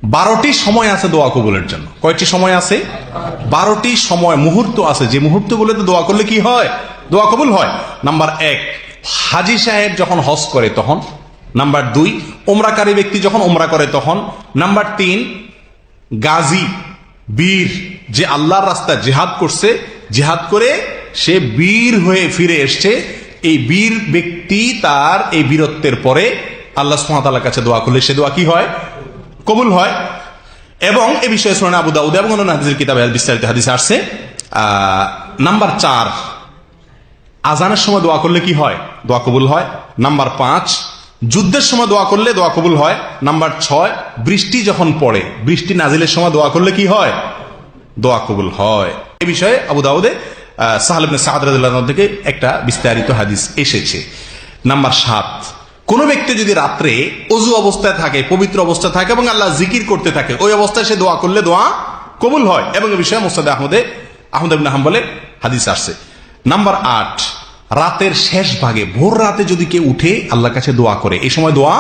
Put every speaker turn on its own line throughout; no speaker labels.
12টি সময় আছে দোয়া কবুলের জন্য। কয়টি সময় আছে? 12টি সময়, মুহূর্ত আছে, যে মুহূর্তগুলোতে দোয়া করলে কি হয়? দোয়া কবুল হয়। নাম্বার 1, হাজী সাহেব যখন হজ করে তখন। নাম্বার 2, ওমরাকারী ব্যক্তি যখন ওমরা করে তখন। নাম্বার 3, গাজী, বীর, যে আল্লাহর রাস্তায় জিহাদ করছে, জিহাদ করে সে বীর হয়ে ফিরে এসছে, এই বীর ব্যক্তি তার এই বীরত্বের পরে আল্লাহ সুবহানাহু ওয়া তাআলার কাছে দোয়া করলে সে দোয়া কি হয়? কবুল হয়। এবং এ বিষয়ে সুনান আবু দাউদ এবং অন্যান্য হাদিসের কিতাবে বিস্তারিত হাদিস আসছে। নাম্বার 4, আজানের সময় দোয়া করলে কি হয়? দোয়া কবুল হয়। নাম্বার 5, যুদ্ধের সময় দোয়া করলে দোয়া কবুল হয়। নাম্বার 6, বৃষ্টি যখন পড়ে, বৃষ্টি নাজিলের সময় দোয়া করলে কি হয়? দোয়া কবুল হয়। এ বিষয়ে আবু দাউদে সাহল ইবনে সাদ রাদিয়াল্লাহু আনহু থেকে একটা বিস্তারিত হাদিস এসেছে। নাম্বার 7, কোন ব্যক্তি যদি রাত্রে ওযু অবস্থায় থাকে, পবিত্র অবস্থায় থাকে এবং আল্লাহ জিকির করতে থাকে, ওই অবস্থায় সে দোয়া করলে দোয়া কবুল হয়। এবং এই বিষয়ে মুসনাদে আহমদ ইবনে হাম্বলে হাদিস আসছে। নাম্বার 8, রাতের শেষ ভাগে, ভোর রাতে যদি কেউ উঠে আল্লাহর কাছে দোয়া করে, এই সময় দোয়া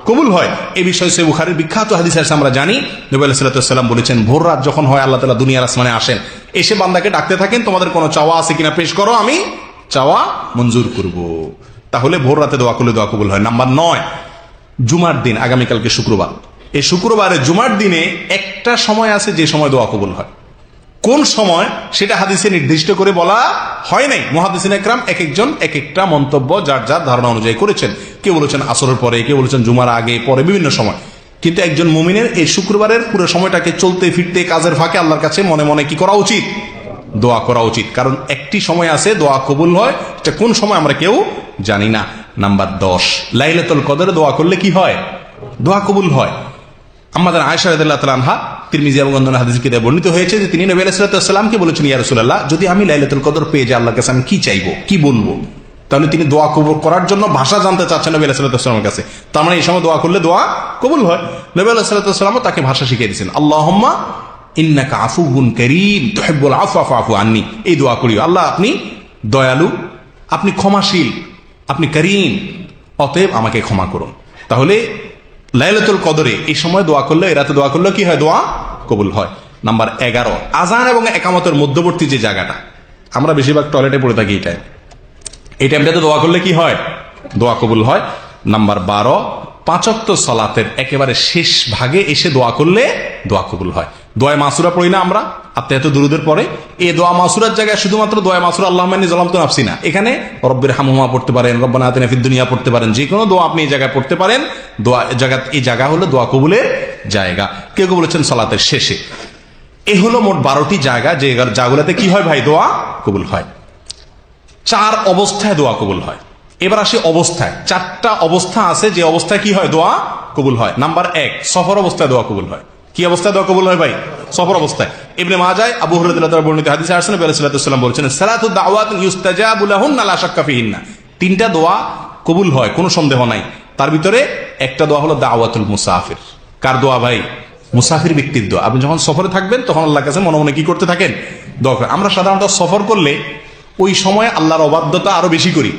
কবুল হয়। এই বিষয়ে সহিহ বুখারীর বিখ্যাত হাদিস আছে, আমরা জানি নবী আলাইহিস সাল্লাতু ওয়াস সালাম বলেছেন, ভোর রাত যখন হয় আল্লাহ তাআলা দুনিয়ার আসমানে আসেন, এসে বান্দাকে ডাকতে থাকেন, তোমাদের কোনো চাওয়া আছে কিনা পেশ করো, আমি চাওয়া মঞ্জুর করব। তাহলে ভোর রাতে দোয়া করলে দোয়া কবুল হয়। নাম্বার 9, জুমার দিন, আগামীকালকে শুক্রবার, এই শুক্রবারে জুমার দিনে একটা সময় আছে যে সময় দোয়া কবুল হয়। কোন সময় সেটা হাদিসে নির্দিষ্ট করে বলা হয় নাই। মুহাদ্দিসিন ইকরাম এক একজন এক একটা মন্তব্য যার যার ধারণা অনুযায়ী করেছেন। কেউ বলেছেন আসরের পরে, কেউ বলেছেন জুমার আগে পরে, বিভিন্ন সময়। কিন্তু একজন মুমিনের এই শুক্রবারের পুরো সময়টাকে চলতে ফিরতে কাজের ফাঁকে আল্লাহর কাছে মনে মনে কি করা উচিত? দোয়া করা উচিত। কারণ একটি সময় আছে দোয়া কবুল হয়, এটা কোন সময় আমরা কেউ জানি না। নাম্বার 10, লাইলাতুল কদরে দোয়া করলে কি হয়? দোয়া কবুল হয়। আমাদের আয়েশা রাদিয়াল্লাহু তাআলা আনহা, তিরমিজি এবং অন্যান্য হাদিস কিতাবে বর্ণিত হয়েছে যে তিনি নবী আলাইহিস সালামকে বলেছেন, ইয়া রাসূলুল্লাহ, যদি আমি লাইলাতুল কদর পেয়ে যাই আল্লাহর কাছে, আমি কি চাইবো, কি বলবো? তাহলে তিনি দোয়া কবুল করার জন্য ভাষা জানতে চাচ্ছেন নবী আলাইহিস সালামের কাছে। তার মানে এই সময় দোয়া করলে দোয়া কবুল হয়। নবী আলাইহিস সালামও তাকে ভাষা শিখিয়ে দিয়েছেন, আল্লাহুম্মা ইন্নাকা আফুউন কারীম তুহিব্বুল আফওয়া ফাফু আন্নী। এই দোয়া করিও, আল্লাহ আপনি দয়ালু, আপনি ক্ষমাশীল, আপনি করিম, অতএব আমাকে ক্ষমা করুন। তাহলে লাইলাতুল কদরে এই সময় দোয়া করলে, এই রাতে দোয়া করলে কি হয়? দোয়া কবুল হয়। নাম্বার 11, আজান এবং একামতের মধ্যবর্তী যে জায়গাটা, আমরা বেশিরভাগ টয়লেটে পড়ে থাকি, এই টাইমটাতে দোয়া করলে কি হয়? দোয়া কবুল হয়। নাম্বার 12, 5 ওয়াক্ত সালাতের একেবারে শেষ ভাগে এসে দোয়া করলে দোয়া কবুল হয়। দোয়া মাসুরা পড়ি না আমরা আত্মায়াত দুরুদের পরে? এই দোয়া মাসুরার জায়গায় শুধুমাত্র দোয়া মাসুরা আল্লাহুম্মা ইন্নী যালামতু নাফসি না, এখানে রব্বির হামহুমা পড়তে পারেন, রব্বানা আতিনা ফিদ দুনিয়া পড়তে পারেন, যে কোনো দোয়া আপনি এই জায়গায় পড়তে পারেন। দোয়া এই জায়গা হলো দোয়া কবুলের জায়গা। কেউ বলেছেন সালাতের শেষে। এই হলো মোট 12টি জায়গা, যে জায়গাগুলোতে কি হয় ভাই? দোয়া কবুল হয়। 4 অবস্থায় দোয়া কবুল হয়। এবার আসি অবস্থায়। 4টা অবস্থা আছে যে অবস্থায় কি হয়? দোয়া কবুল হয়। নাম্বার 1, সফর অবস্থায় দোয়া কবুল হয়। কি অবস্থায় দোয়া কবুল হয় ভাই? সফর অবস্থায়। ইবনে মাজাহ আবু হুরায়রা রাদিয়াল্লাহু তাআলা বর্ণিত হাদিসে আসছে, নবী আলাইহিস সাল্লাম বলেছেন, সালাতু দাওয়াত ইউস্তাজাবু লাহুন্না লা শাক্কা ফিহিন্না। 3টা দোয়া কবুল হয়, কোনো সন্দেহ নাই। তার ভিতরে একটা দোয়া হলো দাওয়াতুল মুসাফির। কার দোয়া ভাই? মুসাফির ব্যক্তির দোয়া। আপনি যখন সফরে থাকবেন তখন আল্লাহর কাছে মনে মনে কি করতে থাকেন? দোয়া করেন। আমরা সাধারণত সফর করলে ওই সময় আল্লাহর অবাধ্যতা আরো বেশি করি,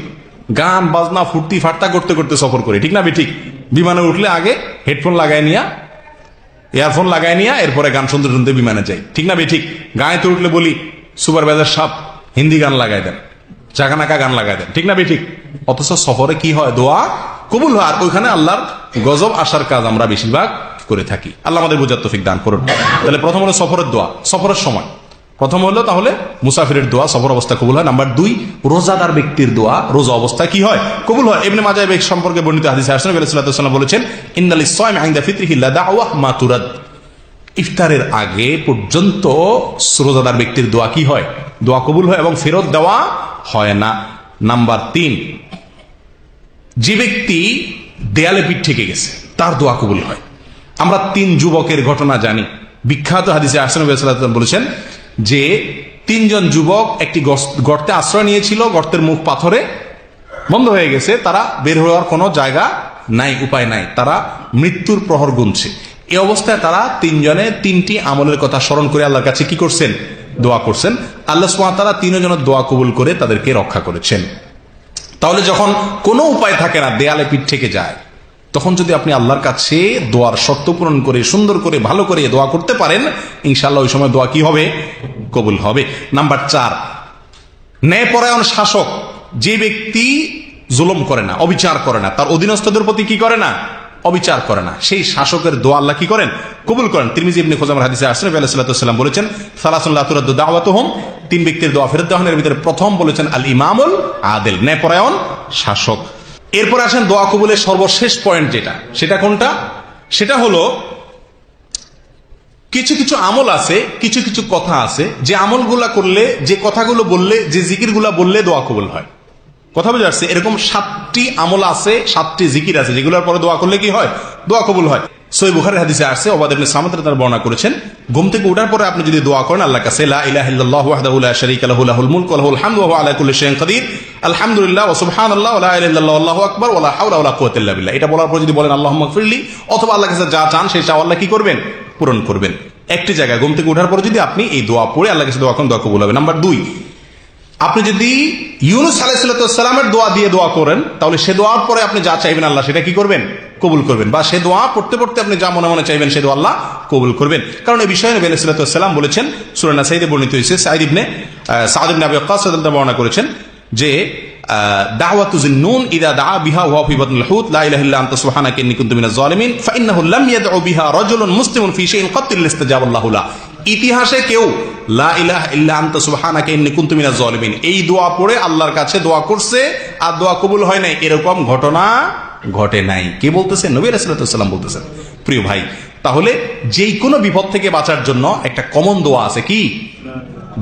গান বাজনা ফুর্তি ফাট্টা করতে করতে সফর করি, ঠিক না বেঠিক? বিমানে উঠলে আগে হেডফোন লাগাই নিয়া, ইয়ারফোন লাগাই নিয়া এরপরে গান শুনতে শুনতে বিমানে যাই, ঠিক না বেঠিক? গাড়িতে উঠলে বলি সুপারভাইজার সাহেব হিন্দি গান লাগাই দেন, চাকানাকা গান লাগাই দেন, ঠিক না বেঠিক? অথচ সফরে কি হয়? দোয়া কবুল হয়। আর ওইখানে আল্লাহর গজব আসার কাজ আমরা বেশিরভাগ করে থাকি। আল্লাহ আমাদের বোঝার তৌফিক দান করুন। তাহলে প্রথম হলো সফরের দোয়া, সফরের সময়। প্রথম হলো তাহলে মুসাফিরের দোয়া, সফর অবস্থা কবুল হয়। নাম্বার 2, রোজাদার ব্যক্তির দোয়া, রোজা অবস্থায় কি হয়? কবুল হয়। ইবনে মাজাহ সম্পর্কে বর্ণিত হাদিসে আসছে, নবী সাল্লাল্লাহু আলাইহি ওয়াসাল্লাম বলেছেন, ইন্নাল লিস-সাইমি ইনদা ফিতরিহি লাদাওয়া মা তুরাদ। ইফতারের আগে পর্যন্ত রোজাদার ব্যক্তির দোয়া কি হয়? দোয়া কবুল হয় এবং ফেরত দেওয়া হয় না। নাম্বার 3, যে ব্যক্তি দেয়ালে পিঠ ঠেকে গেছে তার দোয়া কবুল হয়। আমরা 3 যুবকের ঘটনা জানি। বিখ্যাত হাদিসে আসছে, নবী সাল্লাল্লাহু আলাইহি ওয়াসাল্লাম বলেছেন যে 3 জন যুবক একটি গর্তে আশ্রয় নিয়েছিল, গর্তের মুখ পাথরে বন্ধ হয়ে গেছে, তারা বের হওয়ার কোনো জায়গা নাই, উপায় নাই, তারা মৃত্যুর প্রহর গুনছে। এই অবস্থায় তারা 3 জনে 3টি আমলের কথা স্মরণ করে আল্লাহর কাছে কি করছেন? দোয়া করছেন। আল্লাহ সুবহানাহু ওয়া তাআলা 3 জনের দোয়া কবুল করে তাদেরকে রক্ষা করেছেন। তাহলে যখন কোনো উপায় থাকে না, দেয়ালে পিঠ থেকে যায়, তখন যদি আপনি আল্লাহর কাছে দোয়ার শর্ত পূরণ করে সুন্দর করে ভালো করে দোয়া করতে পারেন, ইনশাআল্লাহ ওই সময় দোয়া কি হবে? কবুল হবে। নাম্বার 4, ন্যায়পরায়ণ শাসক, যে ব্যক্তি জুলুম করে না, অবিচার করে না, তার অধীনস্থদের প্রতি কি করে না? অবিচার করে না, সেই শাসকের দোয়া আল্লাহ কি করেন? কবুল করেন। তিরমিজি ইবনে খুজাইমার হাদিসে আসছে নবী আলাইহিস সাল্লাতু ওয়াস সালাম বলেছেন, সালাসুন লা তুরাদ্দু দাওয়াতুহুম, 3 ব্যক্তির দোয়া ফেরত দেওয়া হয়। এর ভিতরে প্রথম বলেছেন আল ইমামুল আদিল, ন্যায়পরায়ণ শাসক। এরপর আসেন দোয়া কবুলের সর্বশেষ পয়েন্ট, সেটা কোনটা? সেটা হলো কিছু কিছু আমল আছে, কিছু কিছু কথা আছে, যে আমলগুলা করলে, যে কথাগুলো বললে, যে জিকিরগুলা বললে দোয়া কবুল হয়। কথা বুঝে আসছে? এরকম 7টি আমল আছে, 7টি জিকির আছে, যেগুলোর পরে দোয়া করলে কি হয়? দোয়া কবুল হয়। সহিহ বুখারীর হাদিসে আসছে, উবাদা ইবনে সামিত রাদিয়াল্লাহু বর্ণনা করেছেন, ঘুম থেকে ওঠার পরে আপনি যদি দোয়া করেন আল্লাহর কাছে, লা ইলাহা ইল্লাল্লাহু ওয়াহদাহু লা শারীকা লাহু লাহুল মুলকু ওয়া লাহুল হামদু ওয়া হুয়া আলা কুল্লি শাইইন কাদির, আলহামদুলিল্লাহ ওয়া সুবহানাল্লাহ ওয়া লা ইলাহা ইল্লাল্লাহু আল্লাহু আকবার ওয়া লা হাওলা ওয়া লা কুওয়াতা ইল্লা বিল্লাহ, এটা বলার পর যদি বলেন আল্লাহুম্মা গফিরলি, অথবা আল্লাহর কাছে যা চান সেই চাওয়া আল্লাহ কি করবেন? পূরণ করবেন। একটি জায়গায় ঘুম থেকে ওঠার পরে যদি আপনি এই দোয়া পড়ে আল্লাহর কাছে দোয়া করেন, দোয়া কবুল হবে। নাম্বার 2, আপনি যদি ইউনূস আলাইহিস সালামের দোয়া দিয়ে দোয়া করেন, তাহলে সে দোয়ার পরে আপনি যা চাইবেন আল্লাহ সেটা কি করবেন? কবুল করবেন। বা সে দোয়া পড়তে পড়তে আপনি যা মনে মনে চাইবেন সে দোয়া আল্লাহ কবুল করবেন। কারণ এই বিষয়ে নবী আলাইহিস সালাম বলেছেন, সূরা নাসাইতে বর্ণিত হয়েছে, সাঈদ ইবনে আবি ওয়াক্কাস রাদিয়াল্লাহু বর্ণনা করেছেন যে দাওয়াতু যিন্নুন ইযা দাআ বিহা ওয়া ফি বাতনিল হুত লা ইলাহা ইল্লা আনতা সুবহানাকা ইন্নী কুনতু মিনাজ জালিমিন ফাইন্নাহু লাম ইয়াদউ বিহা রাজুলুন মুসলিমুন ফি শাইইন ক্বাত ইল্লা ইস্তাজাবা আল্লাহু লা। ইতিহাসে কেউ লা ইলাহা ইল্লা আনতা সুবহানাকা ইন্নী কুনতু মিনাজ জালিমিন এই দোয়া পড়ে আল্লাহর কাছে দোয়া করছে আর দোয়া কবুল হয় নাই, এরকম ঘটনা ঘটে নাই। কে বলতেছেন? নবী আলাইহিস সালাম বলতেছেন। প্রিয় ভাই, তাহলে যেই কোনো বিপদ থেকে বাঁচার জন্য একটা কমন দোয়া আছে, কি?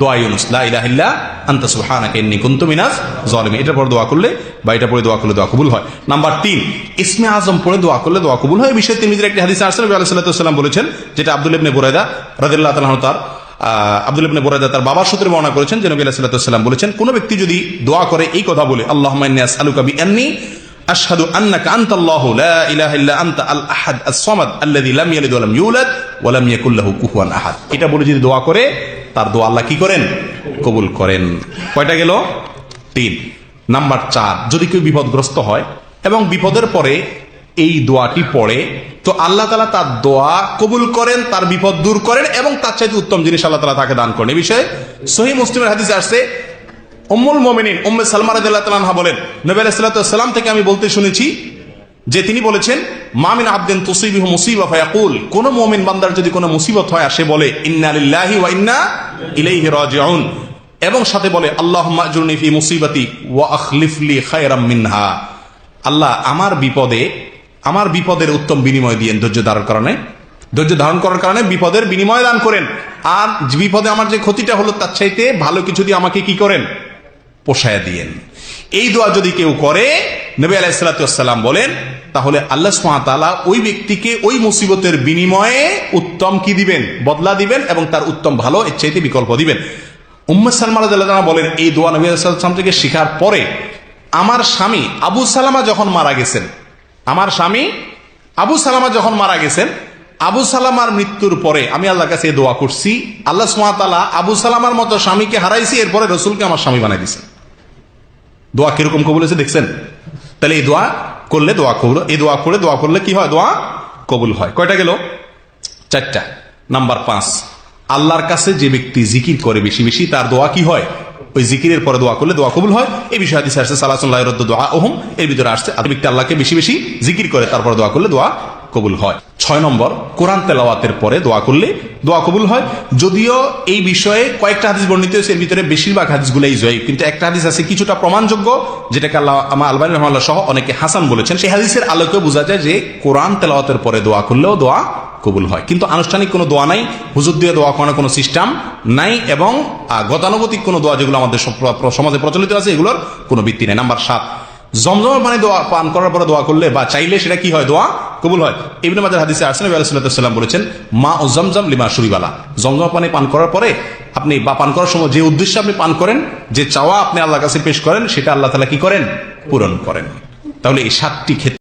দোয়া ইউনূস, লা ইলাহা ইল্লা আনতা সুবহানাকা ইন্নী কুনতু মিনাজ জালিমিন। এটার পর দোয়া করলে বা এটা পড়ে দোয়া করলে দোয়া কবুল হয়। নাম্বার 3, ইসমে আজম পড়ে দোয়া করলে দোয়া কবুল হয়। এই বিষয়ে তিরমিজির একটি হাদিসে আসছে, নবী আলাইহিস সাল্লাম বলেছেন, যেটা আব্দুল্লাহ ইবনে বুরায়দা রাদিয়াল্লাহু তাআলা আনহু আব্দুল্লাহ ইবনে বুরায়দা তার বাবার সূত্রে বর্ণনা করেছেন যে নবী আলাইহিস সাল্লাম বলেছেন, কোন ব্যক্তি যদি দোয়া করে এই কথা বলে, আল্লাহুম্মা ইন্নী আসআলুকা বিআন্নী আশহাদু আন্নাকা আনতাল্লাহু লা ইলাহা ইল্লা আনতা আল আহাদ আস-সামাদ আল্লাযী লাম ইয়ালিদ ওয়া লাম ইউলাদ ওয়া লাম ইয়াকুল লাহু কুফুয়ান আহাদ, এটা বলে যদি দোয়া করে তার দোয়া আল্লাহ কি করেন? কবুল করেন। কয়টা গেল? 3। নাম্বার 4, যদি কেউ বিপদগ্রস্ত হয় এবং বিপদের পরে এই দোয়াটি পড়ে, তো আল্লাহ তাআলা তার দোয়া কবুল করেন, তার বিপদ দূর করেন এবং তার চাইতে উত্তম জিনিস আল্লাহ তাআলা তাকে দান করেন। এই বিষয়ে সহিহ মুসলিমের হাদিসে আসছে, উম্মুল মুমিনিন উম্মে সালমা রাদিয়াল্লাহু তাআলা আনহা বলেন, নবী আলাইহিস সালাম থেকে আমি বলতে শুনেছি যে তিনি বলেছেন, মা মিন আবদিন তুসিবিহু মুসিবা ফায়াকুল, কোন মুমিন বান্দার যদি কোনো মুসিবত হয় আর সে বলে ইন্না লিল্লাহি ওয়া ইন্না ইলাইহি রাজিউন, এবং সাথে বলে আল্লাহুম্মা আজরনি ফি মুসিবাতি ওয়া আখলিফ লি খায়রাম মিনহা, আল্লাহ আমার বিপদের উত্তম বিনিময় দিয়েন, ধৈর্য ধারণ করার কারণে বিপদের বিনিময় দান করেন, আর বিপদে আমার যে ক্ষতিটা হলো তার চাইতে ভালো কিছু দিয়ে আমাকে কি করেন? পোষায়া দিয়েন। এই দোয়া যদি কেউ করে, নবী আলাইহিস সালাম বলেন, তাহলে আল্লাহ সুবহানাহু ওয়া তাআলা ওই ব্যক্তিকে ওই মুসিবতের বিনিময়ে উত্তম কি দিবেন? বদলা দিবেন, এবং তার উত্তম ভালো এর চাইতে বিকল্প দিবেন। উম্মে সালমা রাদিয়াল্লাহু আনহা বলেন, এই দোয়া নবী আলাইহিস সালাম থেকে শেখার পরে আমার স্বামী আবু সালামা যখন মারা গেছেন, আবু সালামার মৃত্যুর পরে আমি আল্লাহর কাছে দোয়া করছি, আল্লাহ সুবহানাহু ওয়া তাআলা আবু সালামার মতো স্বামীকে হারাইছি, এরপরে রাসূলকে আমার স্বামী বানাই দিয়েছেন। দোয়া কিরকম কবুল হয়েছে দেখছেন? তাহলে এই দোয়া করলে দোয়া কবুল, এই দোয়া করে দোয়া করলে কি হয়? দোয়া কবুল হয়। কয়টা গেল? 4টা। নাম্বার 5, আল্লাহর কাছে যে ব্যক্তি জিকির করে বেশি বেশি, তার দোয়া কি হয়? ওই জিকিরের পরে দোয়া করলে দোয়া কবুল হয়। এই বিষয়ে হাদিসে আসছে সালাতুন লা ইউরাদ্দু দুআউহুম, এর ভিতরে আসছে আর ব্যক্তি আল্লাহকে বেশি বেশি জিকির করে তারপর দোয়া করলে দোয়া কবুল হয়। 6 নম্বর, কোরআন তেলাওয়াতের পরে দোয়া করলে দোয়া কবুল হয়। যদিও এই বিষয়ে কয়েকটা হাদিস বর্ণিত হয়েছে, এর ভিতরে বেশিরভাগ হাদিসগুলাই জয়ীফ, কিন্তু একটা হাদিস আছে কিছুটা প্রমাণযোগ্য, যেটাকে আল্লামা আলবানী রাহিমাহুল্লাহ সহ অনেকে হাসান বলেছেন। সেই হাদিসের আলোকে বোঝা যায় যে কোরআন তেলাওয়াতের পরে দোয়া করলেও দোয়া কবুল হয়, কিন্তু আনুষ্ঠানিক কোনো দোয়া নাই, হুজুর দিয়ে দোয়া করানোর কোনো সিস্টেম নাই, এবং গতানুগতিক কোনো দোয়া যেগুলো আমাদের সমাজে প্রচলিত আছে এগুলোর কোনো ভিত্তি নেই। নাম্বার 7, জমজমের পানি দোয়া পান করার পরে দোয়া করলে বা চাইলে সেটা কি হয়? দোয়া কবুল হয়। ইবনে মাজাহ হাদিসে আসছে, নবী আলাইহিস সাল্লাম বলেছেন, মা ও জমজম লিমা শুরিবালা, জমজম পানি পান করার পরে আপনি বা পান করার সময় যে উদ্দেশ্যে আপনি পান করেন, যে চাওয়া আপনি আল্লাহর কাছে পেশ করেন, সেটা আল্লাহ তাআলা কি করেন? পূরণ করেন। তাহলে এই 7টি ক্ষেত্রে